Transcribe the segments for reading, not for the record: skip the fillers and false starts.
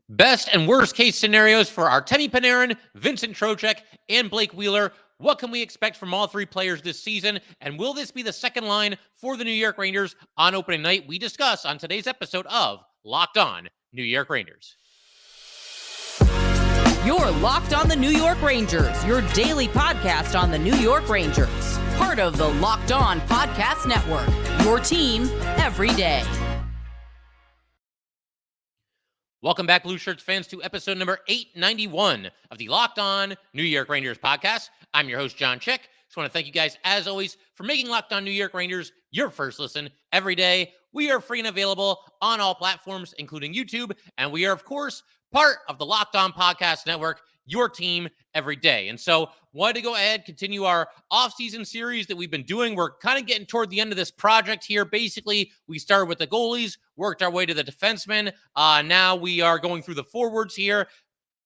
Best and worst case scenarios for Artemi Panarin, Vincent Trocheck, and Blake Wheeler. What can we expect from all three players this season? And will this be the second line for the New York Rangers on opening night? We discuss on today's episode of Locked On New York Rangers. You're Locked On the New York Rangers, your daily podcast on the New York Rangers. Part of the Locked On Podcast Network, your team every day. Welcome back, Blue Shirts fans, to episode number 891 of the Locked On New York Rangers podcast. I'm your host, John Chick. Just want to thank you guys, as always, for making Locked On New York Rangers your first listen every day. We are free and available on all platforms, including YouTube, and we are, of course, part of the Locked On Podcast Network, your team every day. And so wanted to go ahead, continue our off-season series that we've been doing. We're kind of getting toward the end of this project here. Basically, we started with the goalies, worked our way to the defensemen. Now we are going through the forwards here.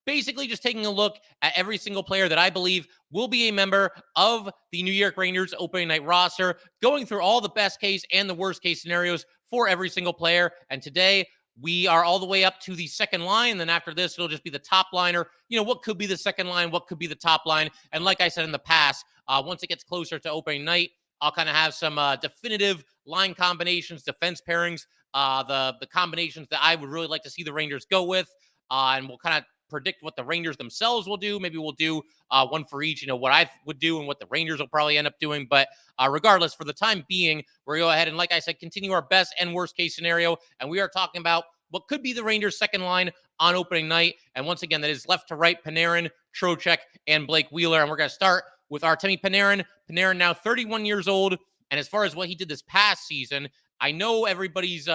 Basically just taking a look at every single player that I believe will be a member of the New York Rangers opening night roster, going through all the best case and the worst case scenarios for every single player. And today, we are all the way up to the second line. Then after this, it'll just be the top liner. What could be the second line? What could be the top line? And like I said in the past, once it gets closer to opening night, I'll kind of have some definitive line combinations, defense pairings, the combinations that I would really like to see the Rangers go with. And we'll kind of predict what the Rangers themselves will do. Maybe we'll do one for each, what I would do and what the Rangers will probably end up doing. But regardless, for the time being, we're going to go ahead and, like I said, continue our best and worst case scenario. And we are talking about what could be the Rangers' second line on opening night. And once again, that is left to right, Panarin, Trocheck, and Blake Wheeler. And we're going to start with Artemi Panarin. Panarin now 31 years old. And as far as what he did this past season, I know everybody's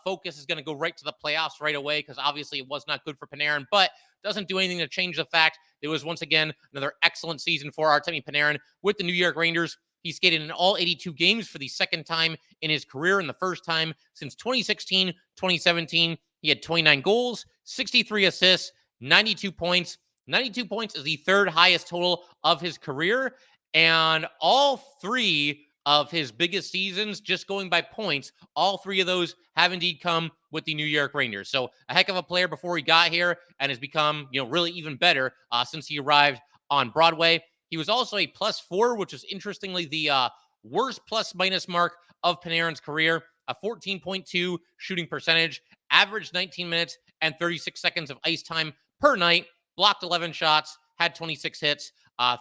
focus is going to go right to the playoffs right away because obviously it was not good for Panarin, but doesn't do anything to change the fact it was once again another excellent season for Artemi Panarin with the New York Rangers. He skated in all 82 games for the second time in his career and the first time since 2016-2017. He had 29 goals, 63 assists, 92 points. 92 points is the third highest total of his career, and all three of his biggest seasons, just going by points, all three of those have indeed come with the New York Rangers. So a heck of a player before he got here and has become, really even better since he arrived on Broadway. He was also a +4, which is interestingly the worst plus-minus mark of Panarin's career, a 14.2 shooting percentage, averaged 19 minutes and 36 seconds of ice time per night, blocked 11 shots, had 26 hits,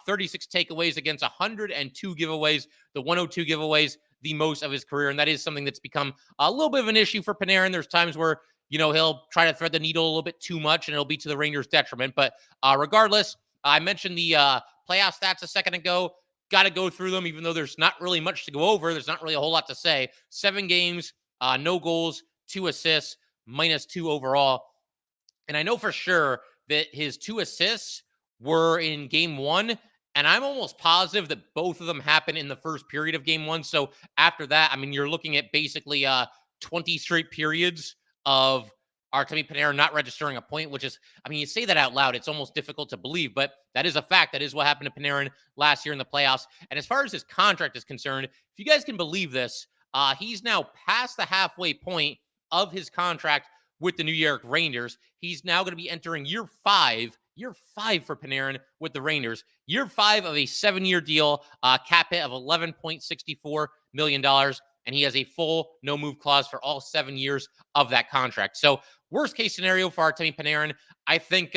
36 takeaways against 102 giveaways, the 102 giveaways, the most of his career. And that is something that's become a little bit of an issue for Panarin. There's times where, he'll try to thread the needle a little bit too much and it'll be to the Rangers' detriment. But regardless, I mentioned the playoff stats a second ago. Got to go through them, even though there's not really much to go over. There's not really a whole lot to say. 7 games, no goals, 2 assists, -2 overall. And I know for sure that his 2 assists were in game 1, and I'm almost positive that both of them happened in the first period of game 1. So after that, you're looking at basically 20 straight periods of Artemi Panarin not registering a point, which is, you say that out loud, it's almost difficult to believe, but that is a fact. That is what happened to Panarin last year in the playoffs. And as far as his contract is concerned, if you guys can believe this, he's now past the halfway point of his contract with the New York Rangers. He's now going to be entering year 5 for Panarin with the Rangers. Year 5 of a 7-year deal, cap hit of $11.64 million. And he has a full no-move clause for all 7 years of that contract. So worst case scenario for Artemi Panarin, I think,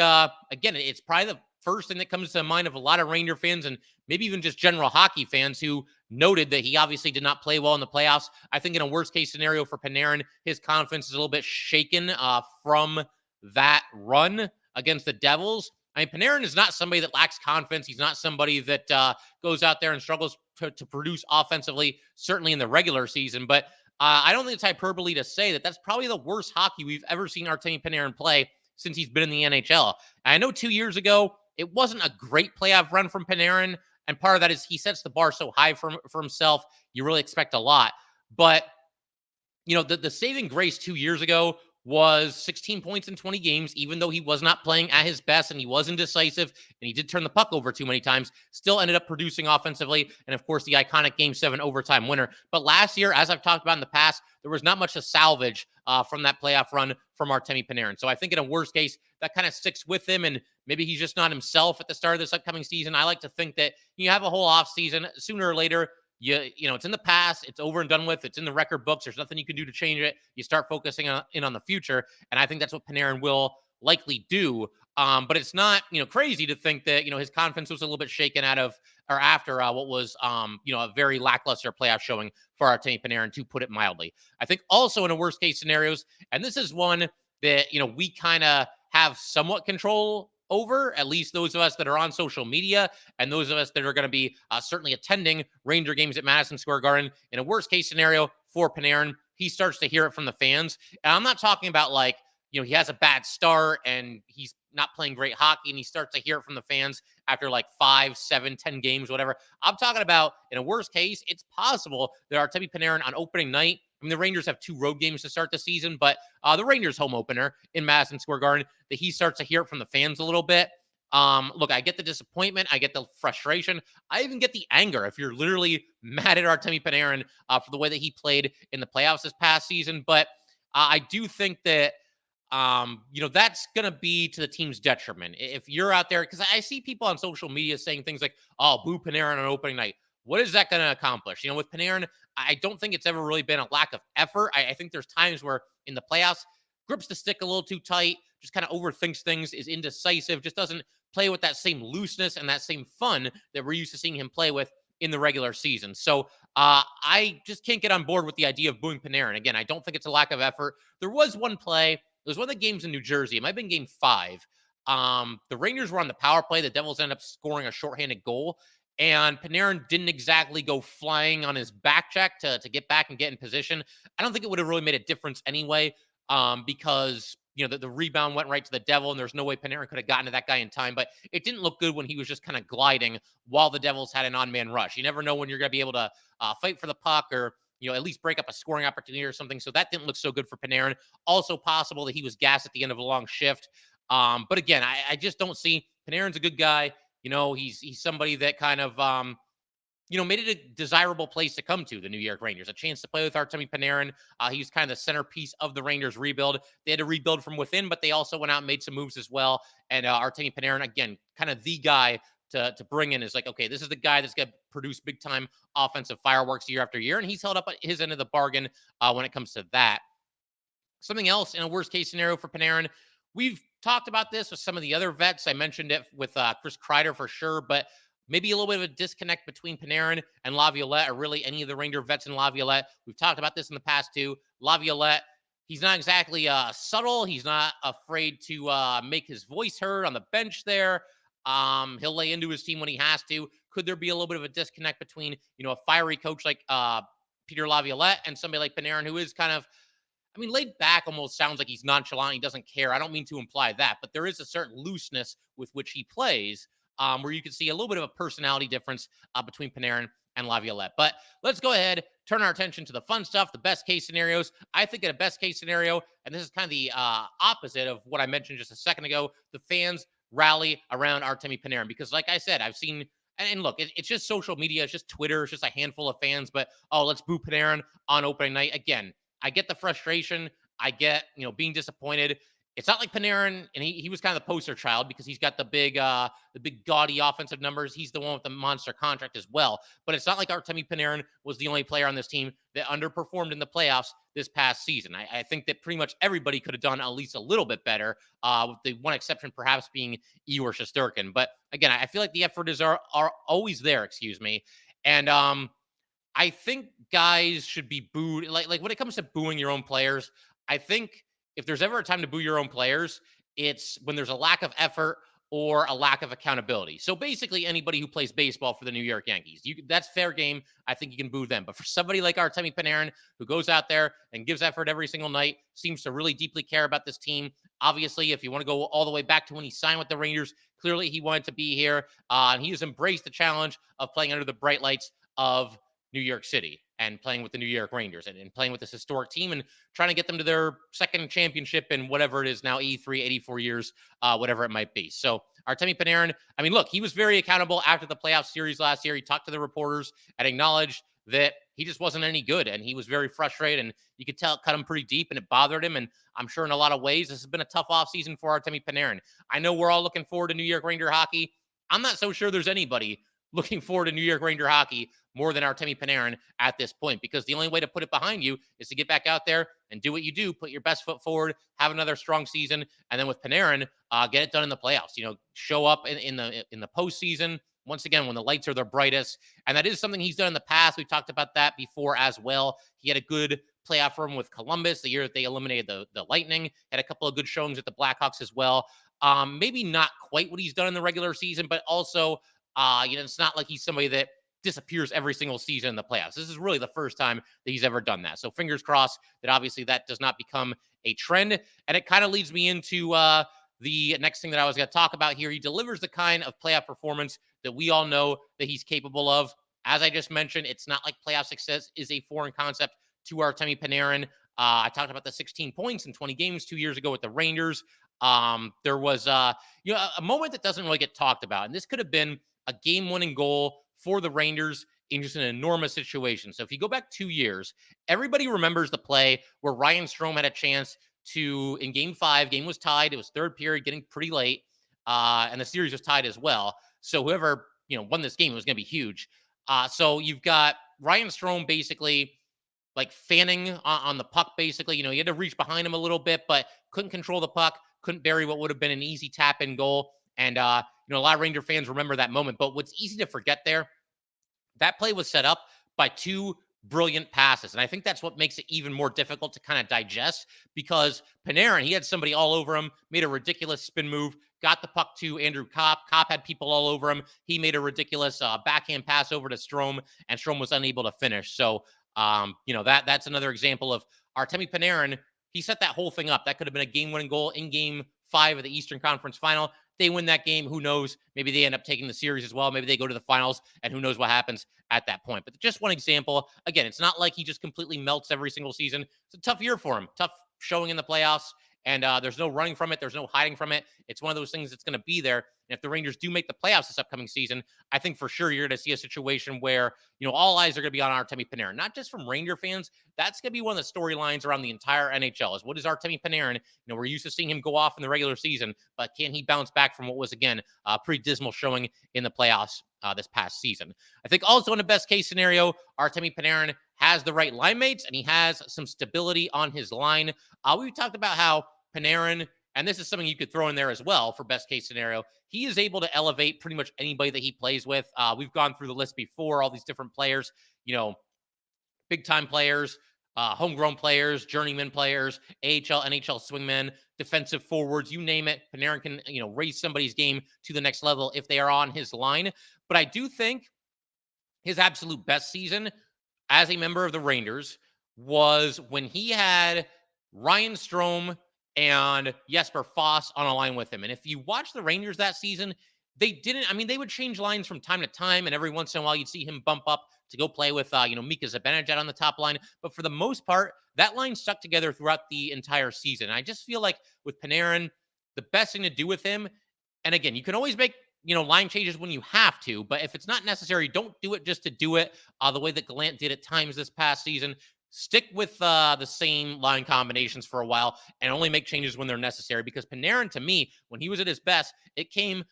again, it's probably the first thing that comes to the mind of a lot of Ranger fans and maybe even just general hockey fans who noted that he obviously did not play well in the playoffs. I think in a worst case scenario for Panarin, his confidence is a little bit shaken from that run against the Devils. Panarin is not somebody that lacks confidence. He's not somebody that goes out there and struggles to produce offensively, certainly in the regular season. But I don't think it's hyperbole to say that that's probably the worst hockey we've ever seen Artemi Panarin play since he's been in the NHL. And I know 2 years ago, it wasn't a great playoff run from Panarin. And part of that is he sets the bar so high for himself. You really expect a lot. But, the saving grace 2 years ago was 16 points in 20 games, even though he was not playing at his best and he was indecisive and he did turn the puck over too many times, still ended up producing offensively. And of course, the iconic Game 7 overtime winner. But last year, as I've talked about in the past, there was not much to salvage from that playoff run from Artemi Panarin. So I think in a worst case, that kind of sticks with him, and maybe he's just not himself at the start of this upcoming season. I like to think that you have a whole off season. Sooner or later, it's in the past, it's over and done with, it's in the record books, there's nothing you can do to change it. You start focusing on the future, and I think that's what Panarin will likely do. But it's not crazy to think that his confidence was a little bit shaken out of or after what was a very lackluster playoff showing for Artemi Panarin, to put it mildly. I think also in a worst case scenarios, and this is one that we kind of have somewhat control over, at least those of us that are on social media and those of us that are going to be certainly attending Ranger games at Madison Square Garden. In a worst case scenario for Panarin, he starts to hear it from the fans. And I'm not talking about like, he has a bad start and he's not playing great hockey and he starts to hear it from the fans after like 5, 7, 10 games, whatever. I'm talking about in a worst case, it's possible that Artemi Panarin on opening night, I mean, the Rangers have 2 road games to start the season, but the Rangers home opener in Madison Square Garden, that he starts to hear it from the fans a little bit. Look, I get the disappointment. I get the frustration. I even get the anger if you're literally mad at Artemi Panarin for the way that he played in the playoffs this past season. But I do think that that's going to be to the team's detriment. If you're out there, because I see people on social media saying things like, oh, boo Panarin on opening night. What is that going to accomplish? With Panarin, I don't think it's ever really been a lack of effort. I think there's times where in the playoffs, grips the stick a little too tight, just kind of overthinks things, is indecisive, just doesn't play with that same looseness and that same fun that we're used to seeing him play with in the regular season. So I just can't get on board with the idea of booing Panarin. Again, I don't think it's a lack of effort. There was one play. It was one of the games in New Jersey. It might have been game 5. The Rangers were on the power play. The Devils ended up scoring a shorthanded goal. And Panarin didn't exactly go flying on his back check to get back and get in position. I don't think it would have really made a difference anyway, because the rebound went right to the Devil, and there's no way Panarin could have gotten to that guy in time. But it didn't look good when he was just kind of gliding while the Devils had an on-man rush. You never know when you're going to be able to fight for the puck or at least break up a scoring opportunity or something. So that didn't look so good for Panarin. Also possible that he was gassed at the end of a long shift. But again, I just don't see Panarin's a good guy. He's somebody that kind of, made it a desirable place to come to, the New York Rangers. A chance to play with Artemi Panarin. He's kind of the centerpiece of the Rangers rebuild. They had to rebuild from within, but they also went out and made some moves as well. And Artemi Panarin, again, kind of the guy to bring in, is like, okay, this is the guy that's going to produce big-time offensive fireworks year after year, and he's held up his end of the bargain when it comes to that. Something else in a worst-case scenario for Panarin, we've talked about this with some of the other vets. I mentioned it with Chris Kreider for sure, but maybe a little bit of a disconnect between Panarin and Laviolette, or really any of the Ranger vets in Laviolette. We've talked about this in the past too. Laviolette, he's not exactly subtle. He's not afraid to make his voice heard on the bench there. He'll lay into his team when he has to. Could there be a little bit of a disconnect between, a fiery coach like Peter Laviolette and somebody like Panarin, who is kind of, laid back, almost sounds like he's nonchalant. He doesn't care. I don't mean to imply that, but there is a certain looseness with which he plays, where you can see a little bit of a personality difference between Panarin and Laviolette. But let's go ahead, turn our attention to the fun stuff, the best case scenarios. I think in a best case scenario, and this is kind of the opposite of what I mentioned just a second ago, the fans rally around Artemi Panarin, because like I said, I've seen, and look, it's just social media. It's just Twitter. It's just a handful of fans, but, oh, let's boo Panarin on opening night. Again, I get the frustration. I get, being disappointed. It's not like Panarin, and he was kind of the poster child because he's got the big gaudy offensive numbers. He's the one with the monster contract as well. But it's not like Artemi Panarin was the only player on this team that underperformed in the playoffs this past season. I think that pretty much everybody could have done at least a little bit better, with the one exception perhaps being Igor Shesterkin. But again, I feel like the effort are always there, and I think guys should be booed. Like when it comes to booing your own players, I think if there's ever a time to boo your own players, it's when there's a lack of effort or a lack of accountability. So basically anybody who plays baseball for the New York Yankees, that's fair game. I think you can boo them. But for somebody like Artemi Panarin, who goes out there and gives effort every single night, seems to really deeply care about this team. Obviously, if you want to go all the way back to when he signed with the Rangers, clearly he wanted to be here. And he has embraced the challenge of playing under the bright lights of New York City and playing with the New York Rangers and playing with this historic team and trying to get them to their second championship in whatever it is now, 83, 84 years, whatever it might be. So Artemi Panarin, I mean, look, he was very accountable after the playoff series last year. He talked to the reporters and acknowledged that he just wasn't any good and he was very frustrated, and you could tell it cut him pretty deep and it bothered him. And I'm sure in a lot of ways, this has been a tough offseason for Artemi Panarin. I know we're all looking forward to New York Ranger hockey. I'm not so sure there's anybody looking forward to New York Ranger hockey more than Artemi Panarin at this point, because the only way to put it behind you is to get back out there and do what you do, put your best foot forward, have another strong season, and then with Panarin, get it done in the playoffs. Show up in the postseason once again when the lights are their brightest, and that is something he's done in the past. We talked about that before as well. He had a good playoff run with Columbus the year that they eliminated the Lightning. Had a couple of good showings at the Blackhawks as well. Maybe not quite what he's done in the regular season, but also, it's not like he's somebody that disappears every single season in the playoffs. This is really the first time that he's ever done that. So fingers crossed that obviously that does not become a trend. And it kind of leads me into the next thing that I was going to talk about here. He delivers the kind of playoff performance that we all know that he's capable of. As I just mentioned, it's not like playoff success is a foreign concept to Artemi Panarin. I talked about the 16 points in 20 games 2 years ago with the Rangers. There was a moment that doesn't really get talked about, and this could have been a game-winning goal for the Rangers in just an enormous situation. So if you go back 2 years, everybody remembers the play where Ryan Strome had a chance to, in game 5, game was tied. It was third period, getting pretty late, and the series was tied as well. So whoever won this game was going to be huge. So you've got Ryan Strome basically like fanning on the puck. Basically, he had to reach behind him a little bit, but couldn't control the puck, couldn't bury what would have been an easy tap-in goal. And a lot of Ranger fans remember that moment. But what's easy to forget there, that play was set up by 2 brilliant passes. And I think that's what makes it even more difficult to kind of digest, because Panarin, he had somebody all over him, made a ridiculous spin move, got the puck to Andrew Kopp. Kopp had people all over him. He made a ridiculous backhand pass over to Strome, and Strome was unable to finish. So, that's another example of Artemi Panarin. He set that whole thing up. That could have been a game-winning goal in game 5 of the Eastern Conference Final. They win that game. Who knows? Maybe they end up taking the series as well. Maybe they go to the finals, and who knows what happens at that point. But just one example. Again, it's not like he just completely melts every single season. It's a tough year for him. Tough showing in the playoffs. And there's no running from it. There's no hiding from it. It's one of those things that's going to be there. And if the Rangers do make the playoffs this upcoming season, I think for sure you're going to see a situation where, all eyes are going to be on Artemi Panarin, not just from Ranger fans. That's going to be one of the storylines around the entire NHL is, what is Artemi Panarin? We're used to seeing him go off in the regular season, but can he bounce back from what was, again, a pretty dismal showing in the playoffs this past season? I think also in the best case scenario, Artemi Panarin has the right line mates and he has some stability on his line. We talked about how Panarin, and this is something you could throw in there as well for best case scenario, he is able to elevate pretty much anybody that he plays with. We've gone through the list before, all these different players, big time players, homegrown players, journeyman players, AHL, NHL swingmen, defensive forwards, you name it. Panarin can, raise somebody's game to the next level if they are on his line. But I do think his absolute best season as a member of the Rangers was when he had Ryan Strome and Jesper Foss on a line with him. And if you watch the Rangers that season, they would change lines from time to time, and every once in a while you'd see him bump up to go play with, Mika Zibanejad on the top line. But for the most part, that line stuck together throughout the entire season. I just feel like with Panarin, the best thing to do with him, and again, you can always make, line changes when you have to, but if it's not necessary, don't do it just to do it, the way that Gallant did at times this past season. Stick with the same line combinations for a while and only make changes when they're necessary, because Panarin, to me, when he was at his best, it came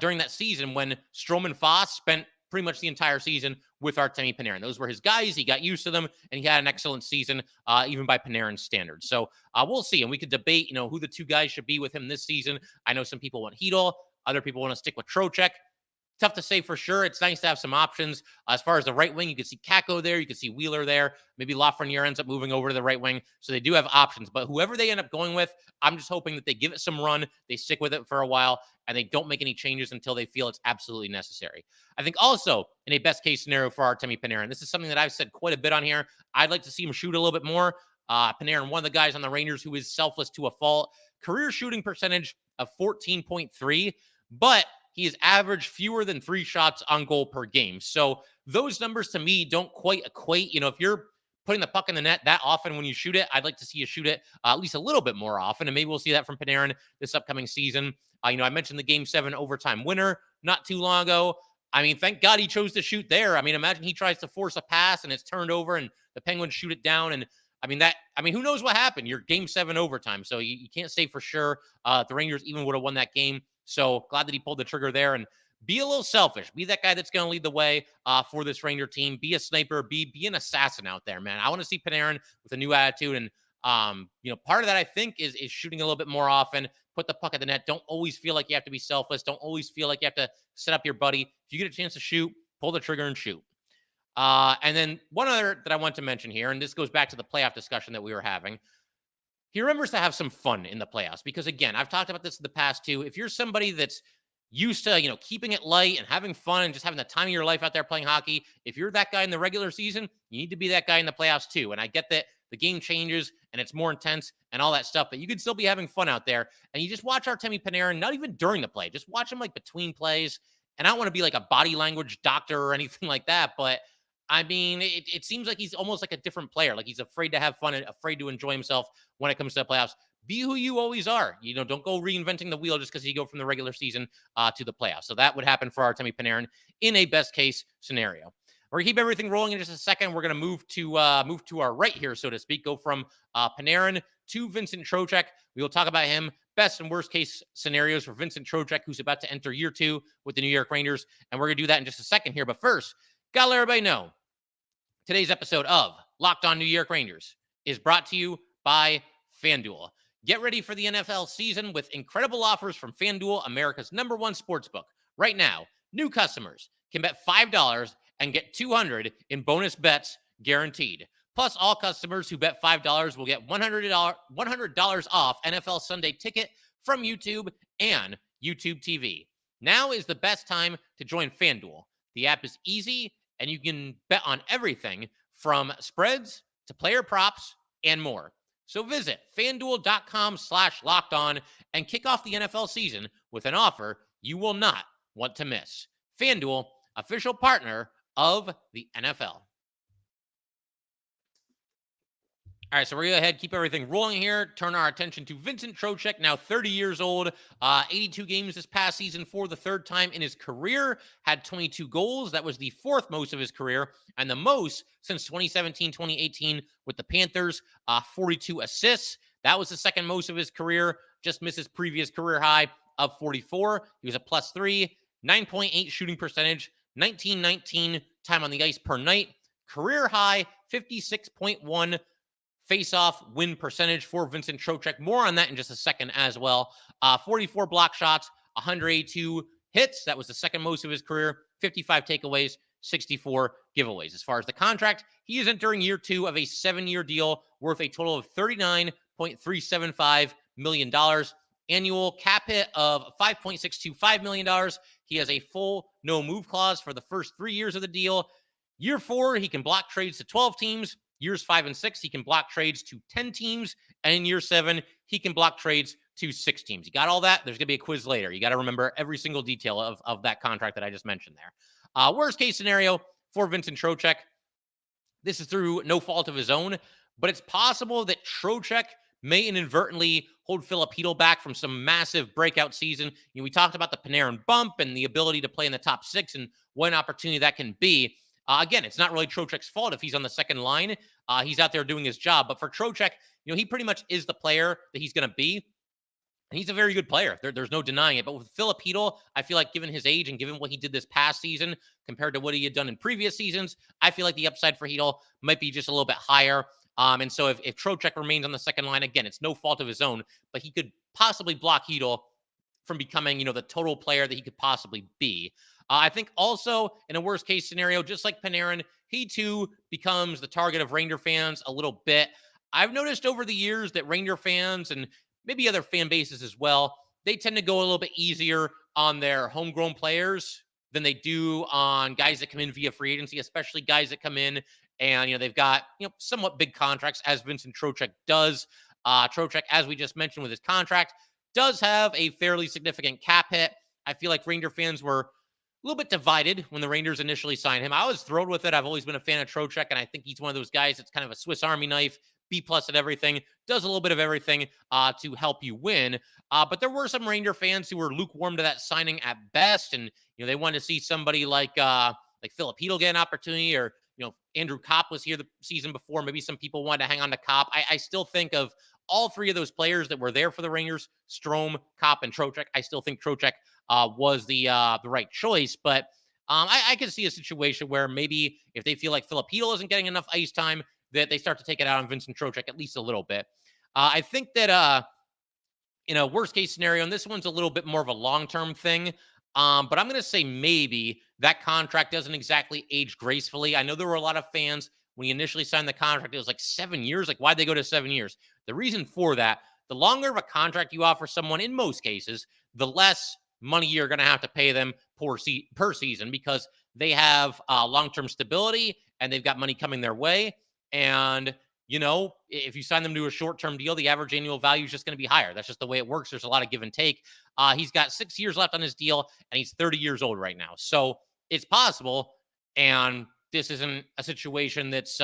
during that season when Strome and Foss spent pretty much the entire season with Artemi Panarin. Those were his guys. He got used to them, and he had an excellent season, even by Panarin's standards. So we'll see, and we could debate, who the 2 guys should be with him this season. I know some people want Hedl. Other people want to stick with Trocheck. Tough to say for sure. It's nice to have some options. As far as the right wing, you can see Kakko there. You can see Wheeler there. Maybe Lafreniere ends up moving over to the right wing. So they do have options. But whoever they end up going with, I'm just hoping that they give it some run, they stick with it for a while, and they don't make any changes until they feel it's absolutely necessary. I think also in a best case scenario for Artemi Panarin, this is something that I've said quite a bit on here. I'd like to see him shoot a little bit more. Panarin, one of the guys on the Rangers who is selfless to a fault. Career shooting percentage of 14.3, but he has averaged fewer than 3 shots on goal per game. So those numbers to me don't quite equate. If you're putting the puck in the net that often when you shoot it, I'd like to see you shoot it at least a little bit more often. And maybe we'll see that from Panarin this upcoming season. I mentioned the Game 7 overtime winner not too long ago. Thank God he chose to shoot there. Imagine he tries to force a pass and it's turned over and the Penguins shoot it down. And who knows what happened? You're Game 7 overtime. So you can't say for sure the Rangers even would have won that game. So glad that he pulled the trigger there and be a little selfish. Be that guy that's going to lead the way for this Ranger team. Be a sniper. Be an assassin out there, man. I want to see Panarin with a new attitude. And, part of that, I think, is shooting a little bit more often. Put the puck at the net. Don't always feel like you have to be selfless. Don't always feel like you have to set up your buddy. If you get a chance to shoot, pull the trigger and shoot. And then one other that I want to mention here, and this goes back to the playoff discussion that we were having. He remembers to have some fun in the playoffs because, again, I've talked about this in the past too. If you're somebody that's used to, keeping it light and having fun and just having the time of your life out there playing hockey, if you're that guy in the regular season, you need to be that guy in the playoffs too. And I get that the game changes and it's more intense and all that stuff, but you could still be having fun out there. And you just watch Artemi Panarin, not even during the play, just watch him like between plays. And I don't want to be like a body language doctor or anything like that, but it seems like he's almost like a different player. Like he's afraid to have fun and afraid to enjoy himself when it comes to the playoffs. Be who you always are. Don't go reinventing the wheel just because you go from the regular season to the playoffs. So that would happen for Artemi Panarin in a best case scenario. We're going to keep everything rolling in just a second. We're going to move to our right here, so to speak. Go from Panarin to Vincent Trocheck. We will talk about him. Best and worst case scenarios for Vincent Trocheck, who's about to enter year 2 with the New York Rangers. And we're going to do that in just a second here. But first, got to let everybody know, today's episode of Locked On New York Rangers is brought to you by FanDuel. Get ready for the NFL season with incredible offers from FanDuel, America's #1 sportsbook. Right now, new customers can bet $5 and get $200 in bonus bets guaranteed. Plus, all customers who bet $5 will get $100 off NFL Sunday Ticket from YouTube and YouTube TV. Now is the best time to join FanDuel. The app is easy, and you can bet on everything from spreads to player props and more. So visit FanDuel.com/lockedon and kick off the NFL season with an offer you will not want to miss. FanDuel, official partner of the NFL. All right, so we're going to go ahead, keep everything rolling here, turn our attention to Vincent Trocheck, now 30 years old, 82 games this past season for the third time in his career, had 22 goals. That was the 4th most of his career, and the most since 2017-2018 with the Panthers, 42 assists. That was the 2nd most of his career, just missed his previous career high of 44. He was a +3, 9.8 shooting percentage, 19-19 time on the ice per night, career high 56.1 face-off win percentage for Vincent Trocheck. More on that in just a second as well. 44 block shots, 182 hits. That was the 2nd most of his career. 55 takeaways, 64 giveaways. As far as the contract, he is entering year 2 of a 7-year deal worth a total of $39.375 million. Annual cap hit of $5.625 million. He has a full no-move clause for the first 3 years of the deal. Year 4, he can block trades to 12 teams. Years 5 and 6, he can block trades to 10 teams. And in year 7, he can block trades to 6 teams. You got all that? There's going to be a quiz later. You got to remember every single detail of that contract that I just mentioned there. Worst case scenario for Vincent Trocheck. This is through no fault of his own, but it's possible that Trocheck may inadvertently hold Filip Chytil back from some massive breakout season. We talked about the Panarin bump and the ability to play in the top 6 and what an opportunity that can be. Again, it's not really Trocheck's fault if he's on the second line. He's out there doing his job. But for Trocheck, he pretty much is the player that he's going to be. And he's a very good player. There's no denying it. But with Filip Chytil, I feel like given his age and given what he did this past season compared to what he had done in previous seasons, I feel like the upside for Chytil might be just a little bit higher. And so if Trocheck remains on the second line, again, it's no fault of his own, but he could possibly block Chytil from becoming, the total player that he could possibly be. I think also in a worst case scenario, just like Panarin, he too becomes the target of Ranger fans a little bit. I've noticed over the years that Ranger fans and maybe other fan bases as well, they tend to go a little bit easier on their homegrown players than they do on guys that come in via free agency, especially guys that come in and, they've got, somewhat big contracts, as Vincent Trocheck does. Trocheck, as we just mentioned with his contract, does have a fairly significant cap hit. I feel like Ranger fans were a little bit divided when the Rangers initially signed him. I was thrilled with it. I've always been a fan of Trocheck, and I think he's one of those guys that's kind of a Swiss Army knife, B plus at everything, does a little bit of everything to help you win. But there were some Ranger fans who were lukewarm to that signing at best, and they wanted to see somebody like Philip Hedl get an opportunity, or Andrew Kopp was here the season before. Maybe some people wanted to hang on to Kopp. I still think of all three of those players that were there for the Rangers, Strome, Kopp, and Trocheck. I still think Trocheck was the right choice, but I can see a situation where maybe if they feel like Philip Hedl isn't getting enough ice time, that they start to take it out on Vincent Trocheck at least a little bit. I think that in a worst case scenario, and this one's a little bit more of a long-term thing, but I'm going to say maybe that contract doesn't exactly age gracefully. I know there were a lot of fans when he initially signed the contract, it was like 7 years. Like, why'd they go to 7 years? The reason for that, the longer of a contract you offer someone, in most cases, the less money you're going to have to pay them per season, because they have long-term stability and they've got money coming their way. And if you sign them to a short-term deal, the average annual value is just going to be higher. That's just the way it works. There's a lot of give and take. He's got 6 years left on his deal, and he's 30 years old right now. So it's possible, and this isn't a situation that's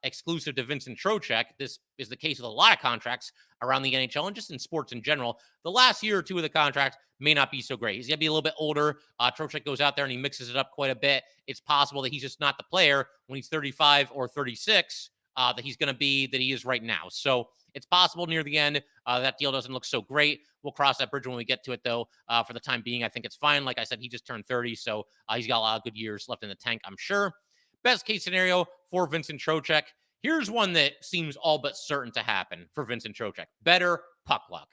exclusive to Vincent Trocheck. This is the case with a lot of contracts around the NHL and just in sports in general. The last year or two of the contract may not be so great. He's going to be a little bit older. Trocheck goes out there and he mixes it up quite a bit. It's possible that he's just not the player when he's 35 or 36 that he's going to be that he is right now. So it's possible near the end that deal doesn't look so great. We'll cross that bridge when we get to it, though. For the time being, I think it's fine. Like I said, he just turned 30, so he's got a lot of good years left in the tank, I'm sure. Best case scenario for Vincent Trocheck. Here's one that seems all but certain to happen for Vincent Trocheck. Better puck luck.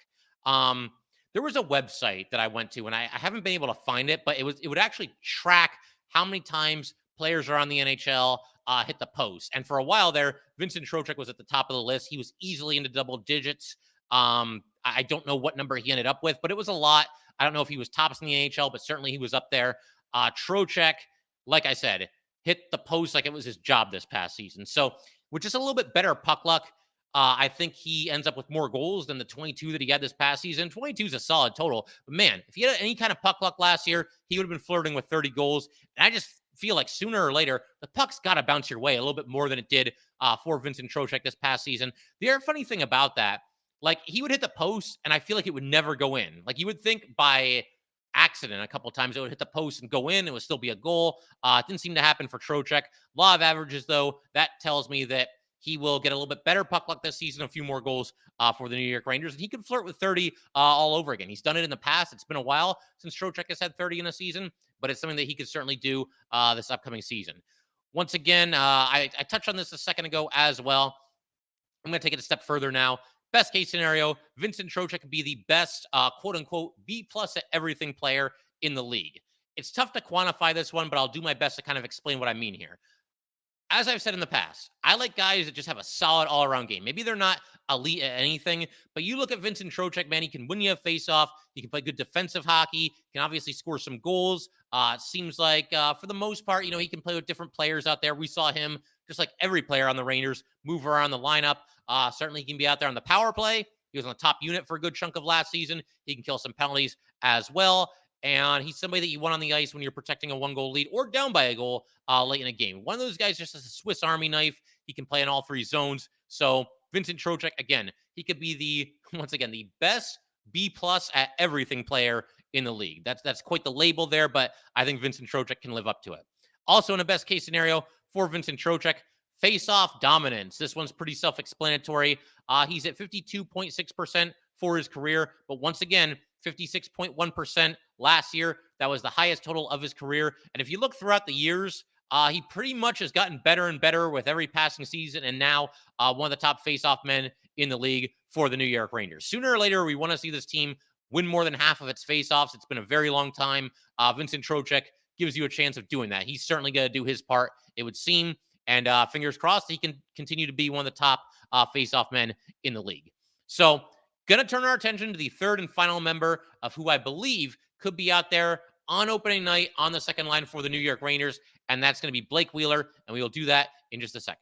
There was a website that I went to, and I haven't been able to find it, but it would actually track how many times players around the NHL hit the post. And for a while there, Vincent Trocheck was at the top of the list. He was easily into double digits. I don't know what number he ended up with, but it was a lot. I don't know if he was tops in the NHL, but certainly he was up there. Trocheck, like I said, hit the post like it was his job this past season. So with just a little bit better puck luck, I think he ends up with more goals than the 22 that he had this past season. 22 is a solid total. But man, if he had any kind of puck luck last year, he would have been flirting with 30 goals. And I just feel like sooner or later, the puck's got to bounce your way a little bit more than it did for Vincent Trocheck this past season. The other funny thing about that, like, he would hit the post, and I feel like it would never go in. Like, you would think by accident a couple of times it would hit the post and go in. It would still be a goal. It didn't seem to happen for Trocheck. Law of averages, though, that tells me that he will get a little bit better puck luck this season, a few more goals for the New York Rangers, and he can flirt with 30 all over again. He's done it in the past. It's been a while since Trocheck has had 30 in a season, but it's something that he could certainly do this upcoming season. Once again, I touched on this a second ago as well. I'm going to take it a step further now. Best case scenario, Vincent Trocheck could be the best, quote-unquote, B-plus at everything player in the league. It's tough to quantify this one, but I'll do my best to kind of explain what I mean here. As I've said in the past, I like guys that just have a solid all-around game. Maybe they're not elite at anything, but you look at Vincent Trocheck, man, he can win you a face-off. He can play good defensive hockey. Can obviously score some goals. It seems like, for the most part, he can play with different players out there. We saw him, just like every player on the Rangers, move around the lineup. Certainly he can be out there on the power play. He was on the top unit for a good chunk of last season. He can kill some penalties as well. And he's somebody that you want on the ice when you're protecting a 1-goal lead or down by a goal late in a game. One of those guys just has a Swiss Army knife. He can play in all three zones. So Vincent Trocheck, again, he could be the best B-plus at everything player in the league. That's quite the label there, but I think Vincent Trocheck can live up to it. Also, in a best case scenario for Vincent Trocheck, face-off dominance. This one's pretty self-explanatory. He's at 52.6% for his career, but once again, 56.1% last year. That was the highest total of his career. And if you look throughout the years, he pretty much has gotten better and better with every passing season, and now one of the top face-off men in the league for the New York Rangers. Sooner or later, we want to see this team win more than half of its face-offs. It's been a very long time. Vincent Trocheck gives you a chance of doing that. He's certainly going to do his part, it would seem. And fingers crossed, he can continue to be one of the top face-off men in the league. So, going to turn our attention to the third and final member of who I believe could be out there on opening night on the second line for the New York Rangers, and that's going to be Blake Wheeler, and we will do that in just a second.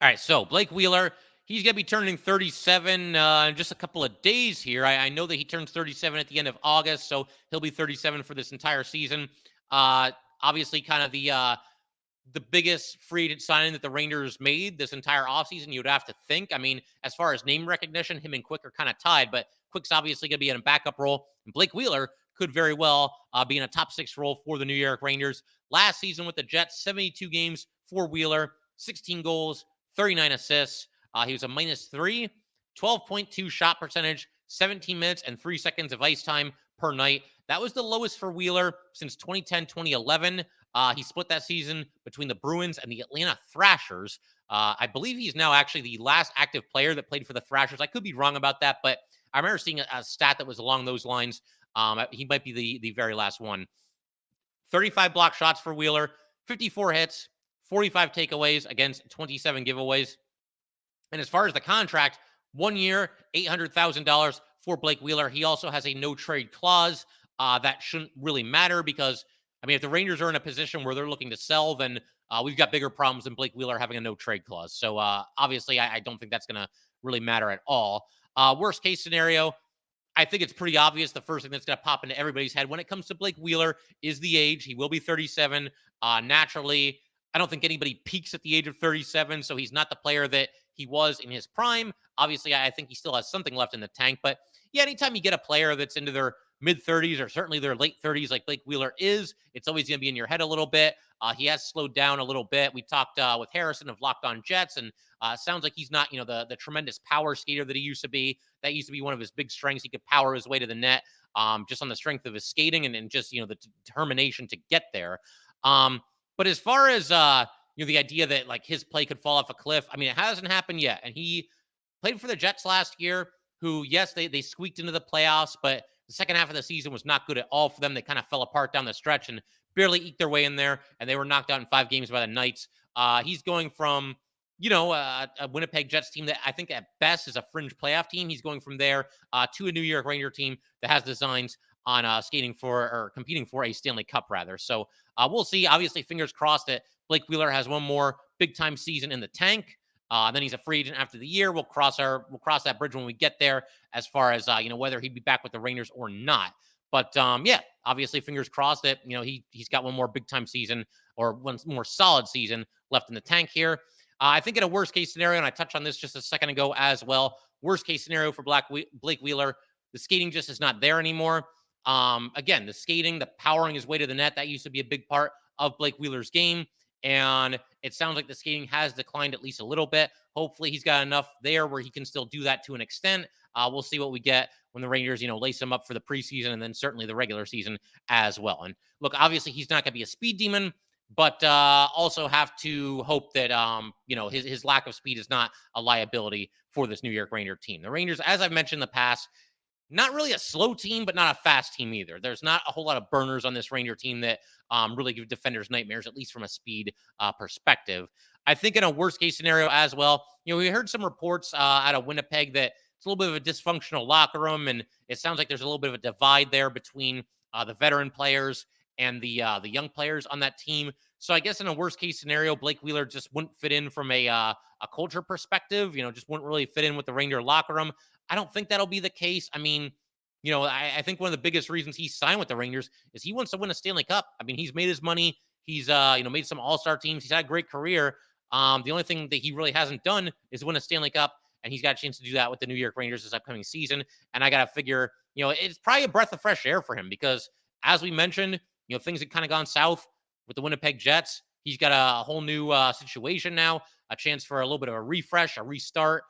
All right, so Blake Wheeler, He's going to be turning 37 in just a couple of days here. I know that he turns 37 at the end of August, so he'll be 37 for this entire season. Obviously, kind of the biggest free agent signing that the Rangers made this entire offseason, you'd have to think. I mean, as far as name recognition, him and Quick are kind of tied, but Quick's obviously going to be in a backup role, and Blake Wheeler could very well be in a top 6 role for the New York Rangers. Last season with the Jets, 72 games for Wheeler, 16 goals, 39 assists. He was a -3, 12.2 shot percentage, 17 minutes and 3 seconds of ice time per night. That was the lowest for Wheeler since 2010, 2011. He split that season between the Bruins and the Atlanta Thrashers. I believe he's now actually the last active player that played for the Thrashers. I could be wrong about that, but I remember seeing a stat that was along those lines. He might be the very last one. 35 block shots for Wheeler, 54 hits, 45 takeaways against 27 giveaways. And as far as the contract, 1 year, $800,000 for Blake Wheeler. He also has a no trade clause. That shouldn't really matter because, I mean, if the Rangers are in a position where they're looking to sell, then we've got bigger problems than Blake Wheeler having a no trade clause. So obviously, I don't think that's going to really matter at all. Worst case scenario, I think it's pretty obvious. The first thing that's going to pop into everybody's head when it comes to Blake Wheeler is the age. He will be 37. Naturally, I don't think anybody peaks at the age of 37, so he's not the player that he was in his prime. Obviously, I think he still has something left in the tank. But yeah, anytime you get a player that's into their mid 30s or certainly their late 30s, like Blake Wheeler is, it's always going to be in your head a little bit. He has slowed down a little bit. We talked with Harrison of Locked On Jets, and sounds like he's not, the tremendous power skater that he used to be. That used to be one of his big strengths. He could power his way to the net, just on the strength of his skating and just the determination to get there. But as far as the idea that like his play could fall off a cliff, I mean, it hasn't happened yet. And he played for the Jets last year, who, yes, they squeaked into the playoffs, but the second half of the season was not good at all for them. They kind of fell apart down the stretch and barely eked their way in there, and they were knocked out in 5 games by the Knights. He's going from, a Winnipeg Jets team that I think at best is a fringe playoff team. He's going from there to a New York Ranger team that has designs on competing for a Stanley Cup, rather. So we'll see. Obviously, fingers crossed that Blake Wheeler has one more big-time season in the tank. Then he's a free agent after the year. We'll cross that bridge when we get there, as far as whether he'd be back with the Rangers or not. But yeah, obviously fingers crossed that he's got one more big time season or one more solid season left in the tank here. I think in a worst case scenario, and I touched on this just a second ago as well. Worst case scenario for Blake Wheeler, the skating just is not there anymore. Again, the skating, the powering his way to the net, that used to be a big part of Blake Wheeler's game. And it sounds like the skating has declined at least a little bit. Hopefully he's got enough there where he can still do that to an extent. We'll see what we get when the Rangers, lace him up for the preseason and then certainly the regular season as well. And look, obviously he's not going to be a speed demon, but also have to hope that, his lack of speed is not a liability for this New York Ranger team. The Rangers, as I've mentioned in the past, not really a slow team, but not a fast team either. There's not a whole lot of burners on this Ranger team that really give defenders nightmares, at least from a speed perspective. I think in a worst case scenario as well, we heard some reports out of Winnipeg that it's a little bit of a dysfunctional locker room, and it sounds like there's a little bit of a divide there between the veteran players and the young players on that team. So I guess in a worst case scenario, Blake Wheeler just wouldn't fit in from a culture perspective. Just wouldn't really fit in with the Ranger locker room. I don't think that'll be the case. I mean, I think one of the biggest reasons he signed with the Rangers is he wants to win a Stanley Cup. I mean, he's made his money. He's, made some all-star teams. He's had a great career. The only thing that he really hasn't done is win a Stanley Cup, and he's got a chance to do that with the New York Rangers this upcoming season. And I got to figure, it's probably a breath of fresh air for him because, as we mentioned, things had kind of gone south with the Winnipeg Jets. He's got a whole new situation now, a chance for a little bit of a refresh, a restart,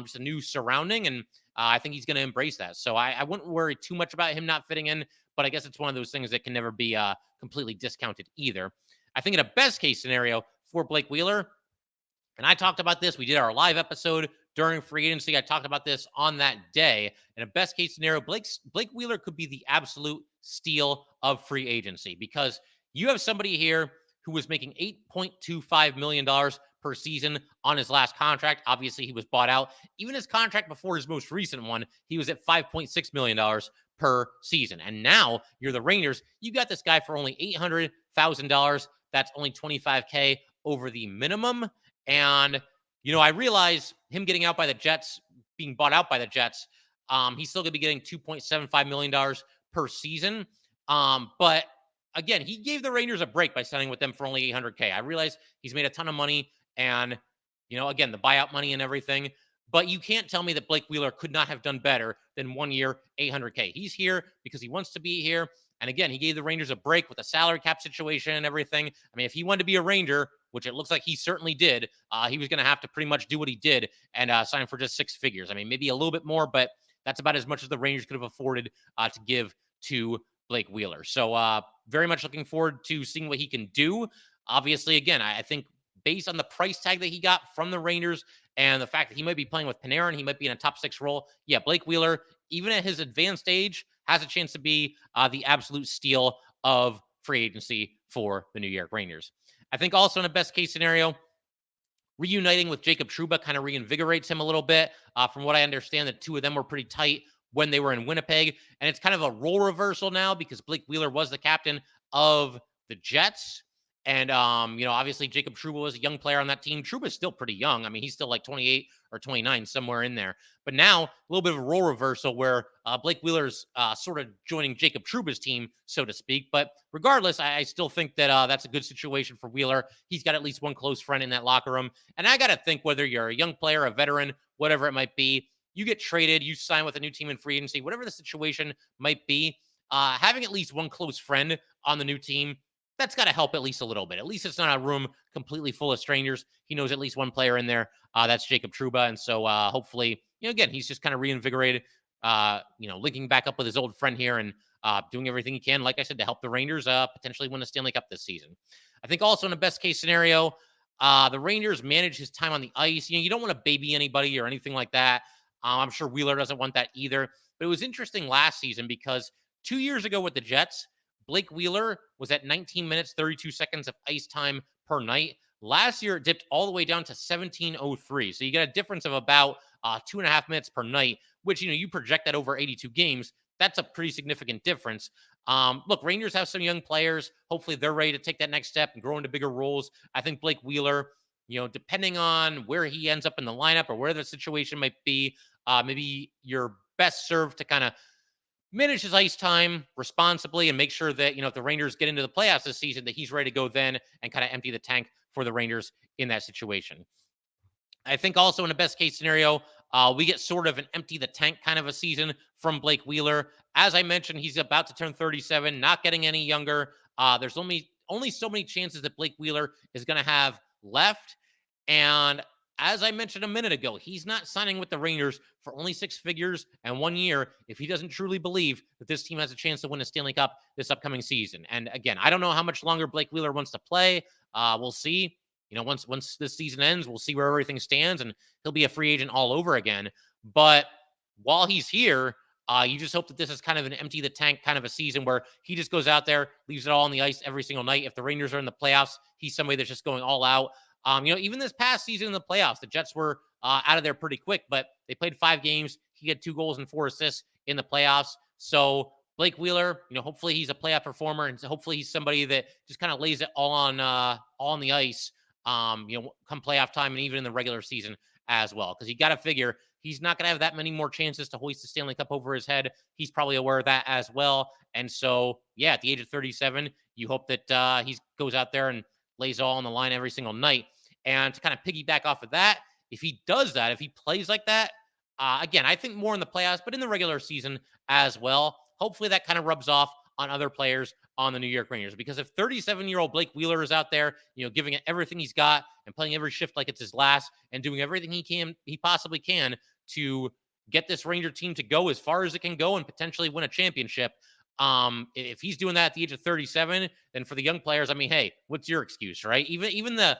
just a new surrounding, and I think he's going to embrace that. So I wouldn't worry too much about him not fitting in, but I guess it's one of those things that can never be completely discounted either. I think in a best case scenario for Blake Wheeler, and I talked about this, we did our live episode during free agency. I talked about this on that day. In a best case scenario, Blake Wheeler could be the absolute steal of free agency because you have somebody here who was making $8.25 million per season on his last contract. Obviously, he was bought out. Even his contract before his most recent one, he was at $5.6 million per season. And now you're the Rangers. You got this guy for only $800,000. That's only $25K over the minimum. And I realize him getting out by the Jets, being bought out by the Jets, he's still going to be getting $2.75 million per season. But again, he gave the Rangers a break by signing with them for only $800K. I realize he's made a ton of money and, again, the buyout money and everything. But you can't tell me that Blake Wheeler could not have done better than 1 year, $800K. He's here because he wants to be here. And again, he gave the Rangers a break with the salary cap situation and everything. I mean, if he wanted to be a Ranger, which it looks like he certainly did, he was going to have to pretty much do what he did and sign for just six figures. I mean, maybe a little bit more, but that's about as much as the Rangers could have afforded to give to Blake Wheeler. So very much looking forward to seeing what he can do. Obviously, again, I think based on the price tag that he got from the Rangers and the fact that he might be playing with Panarin, he might be in a top six role. Yeah, Blake Wheeler, even at his advanced age, has a chance to be the absolute steal of free agency for the New York Rangers. I think also in a best case scenario, reuniting with Jacob Trouba kind of reinvigorates him a little bit. From what I understand, the two of them were pretty tight when they were in Winnipeg. And it's kind of a role reversal now because Blake Wheeler was the captain of the Jets. And, obviously Jacob Trouba was a young player on that team. Trouba's still pretty young. I mean, he's still like 28 or 29, somewhere in there. But now a little bit of a role reversal where Blake Wheeler's sort of joining Jacob Trouba's team, so to speak. But regardless, I still think that that's a good situation for Wheeler. He's got at least one close friend in that locker room. And I got to think whether you're a young player, a veteran, whatever it might be, you get traded, you sign with a new team in free agency, whatever the situation might be, having at least one close friend on the new team, that's got to help at least a little bit. At least it's not a room completely full of strangers. He knows at least one player in there. That's Jacob Trouba. And so hopefully, again, he's just kind of reinvigorated, linking back up with his old friend here and doing everything he can, like I said, to help the Rangers potentially win a Stanley Cup this season. I think also in a best case scenario, the Rangers manage his time on the ice. You don't want to baby anybody or anything like that. I'm sure Wheeler doesn't want that either. But it was interesting last season because 2 years ago with the Jets, Blake Wheeler was at 19 minutes, 32 seconds of ice time per night. Last year, it dipped all the way down to 17:03. So you get a difference of about 2.5 minutes per night, which, you project that over 82 games. That's a pretty significant difference. Look, Rangers have some young players. Hopefully they're ready to take that next step and grow into bigger roles. I think Blake Wheeler, depending on where he ends up in the lineup or where the situation might be, maybe you're best served to kind of manage his ice time responsibly and make sure that, if the Rangers get into the playoffs this season, that he's ready to go then and kind of empty the tank for the Rangers in that situation. I think also in a best case scenario, we get sort of an empty the tank kind of a season from Blake Wheeler. As I mentioned, he's about to turn 37, not getting any younger. There's only so many chances that Blake Wheeler is going to have left. And as I mentioned a minute ago, he's not signing with the Rangers for only six figures and 1 year if he doesn't truly believe that this team has a chance to win a Stanley Cup this upcoming season. And again, I don't know how much longer Blake Wheeler wants to play. We'll see. Once this season ends, we'll see where everything stands, and he'll be a free agent all over again. But while he's here, you just hope that this is kind of an empty the tank kind of a season where he just goes out there, leaves it all on the ice every single night. If the Rangers are in the playoffs, he's somebody that's just going all out. Even this past season in the playoffs, the Jets were out of there pretty quick, but they played 5 games. He had 2 goals and 4 assists in the playoffs. So Blake Wheeler, hopefully he's a playoff performer, and hopefully he's somebody that just kind of lays it all on the ice, come playoff time and even in the regular season as well. Because you got to figure he's not going to have that many more chances to hoist the Stanley Cup over his head. He's probably aware of that as well. And so, yeah, at the age of 37, you hope that he goes out there and lays all on the line every single night. And to kind of piggyback off of that, if he does that, if he plays like that, again, I think more in the playoffs, but in the regular season as well, hopefully that kind of rubs off on other players on the New York Rangers. Because if 37-year-old Blake Wheeler is out there, giving it everything he's got and playing every shift like it's his last and doing everything he possibly can to get this Ranger team to go as far as it can go and potentially win a championship. If he's doing that at the age of 37, then for the young players, I mean, hey, what's your excuse, right? Even the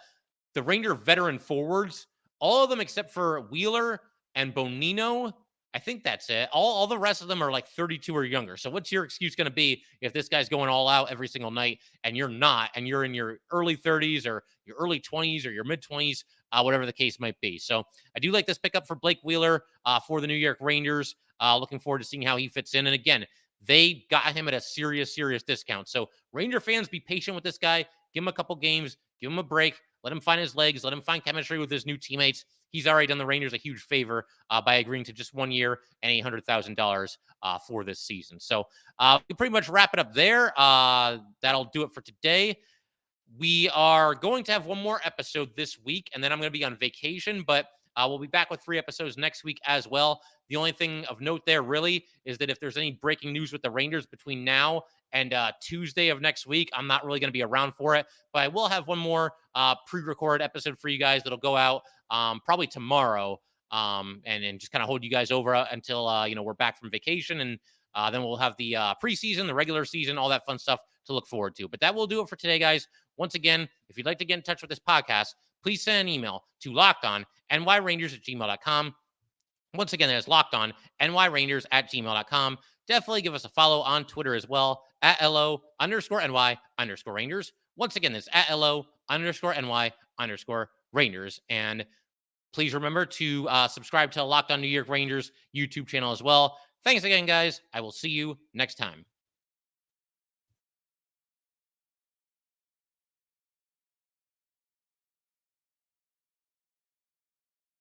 Ranger veteran forwards, all of them except for Wheeler and Bonino, I think that's it. All the rest of them are like 32 or younger. So what's your excuse going to be if this guy's going all out every single night and you're not, and you're in your early 30s or your early 20s or your mid 20s, whatever the case might be. So I do like this pickup for Blake Wheeler for the New York Rangers. Looking forward to seeing how he fits in. And again, they got him at a serious discount. So Ranger fans, be patient with this guy. Give him a couple games. Give him a break. Let him find his legs. Let him find chemistry with his new teammates. He's already done the Rangers a huge favor by agreeing to just 1 year and $800,000 for this season. So we pretty much wrap it up there. That'll do it for today. We are going to have one more episode this week, and then I'm going to be on vacation, but we'll be back with 3 episodes next week as well. The only thing of note there really is that if there's any breaking news with the Rangers between now and Tuesday of next week, I'm not really going to be around for it, but I will have one more pre-recorded episode for you guys that'll go out probably tomorrow, and just kind of hold you guys over until we're back from vacation, and then we'll have the preseason, the regular season, all that fun stuff to look forward to. But that will do it for today, guys. Once again, if you'd like to get in touch with this podcast, please send an email to lockedonnyrangers@gmail.com. Once again, that is lockedonnyrangers@gmail.com. Definitely give us a follow on Twitter as well, at @LO_NY_Rangers. Once again, that's at @LO_NY_Rangers. And please remember to subscribe to Locked On New York Rangers YouTube channel as well. Thanks again, guys. I will see you next time.